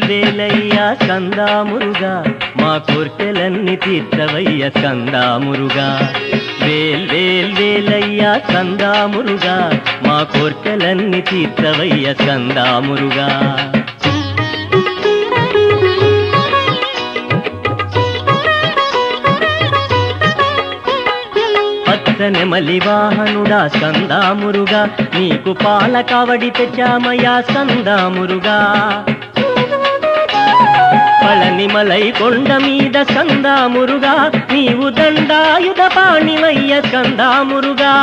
వేలయ్యా స్కందామురుగా మా కోర్కెలన్నీ తీర్చవయ్య స్కందామురుగా వేలయ్యా స్కందామురుగా మా కోర్కెలన్నీ తీర్చవయ్య స్కందామురుగా నెమలి వాహనుడా స్కందామురుగా నీకు పాల కావడి తెచ్చామయ్యా స్కందామురుగా పళనిమలై కొండ మీద స్కందామురుగా నీవు దండాయుధ పాణివయ్య స్కందామురుగా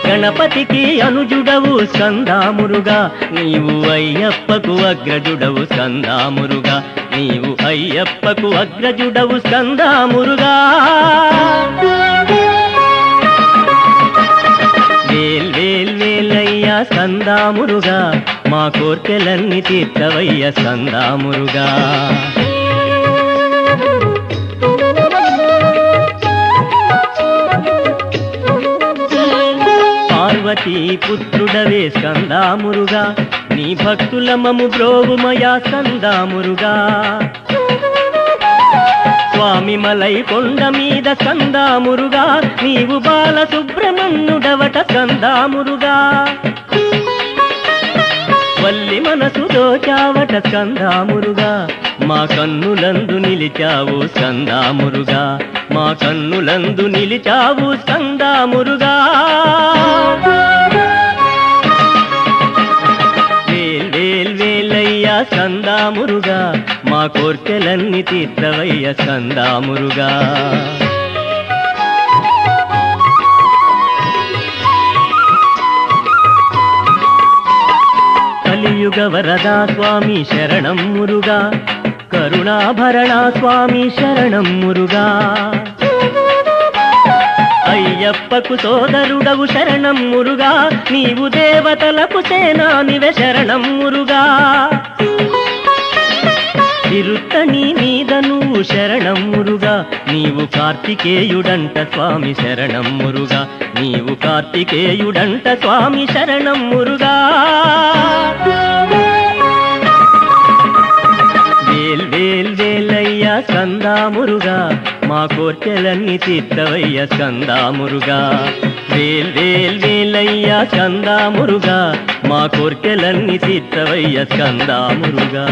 గణపతికి అనుజుడవు స్కందామురుగా నీవు అయ్యప్పకు అగ్రజుడవు స్కందామురుగా నీవు అయ్యప్పకు అగ్రజుడవు స్కందామురుగా వేలయ్యా స్కందామురుగా మా కోర్కెలన్నీ తీర్చవయ్య స్కందామురుగా పార్వతీ పుత్రుడవే స్కందామురుగా నీ భక్తుల మము బ్రోవుమయా స్కందామురుగా స్వామి మలై కొండ మీద స్కందామురుగా నీవు బాల సుబ్రహ్మణ్యుడవట స్కందామురుగా వల్లి మనసు దోచావట స్కందామురుగా మా కన్నులందు నిలిచావు స్కందామురుగా మా కన్నులందు నిలిచావు స్కందామురుగా వేలయ్యా స్కందామురుగా మా కోర్కెలన్నీ తీర్చవయ్య స్కందామురుగా కలియుగ వరదా స్వామి శరణం మురుగా కరుణాభరణ స్వామి శరణం మురుగా అయ్యప్పకు సోదరుడవు శరణం మురుగా నీవు దేవతలకు సేనానివే శరణం మురుగా తిరుత్తని మీద నువ్వు శరణం మురుగా నీవు కార్తికేయుడంట స్వామి శరణం మురుగా నీవు కార్తికేయుడంట స్వామి శరణం మురుగా వేలయ్యా స్కందామురుగా మా కోర్కెలన్నీ తీర్చవయ్య స్కందామురుగా వేలయ్యా స్కందామురుగా మా కోర్కెలన్నీ తీర్చవయ్య స్కందామురుగా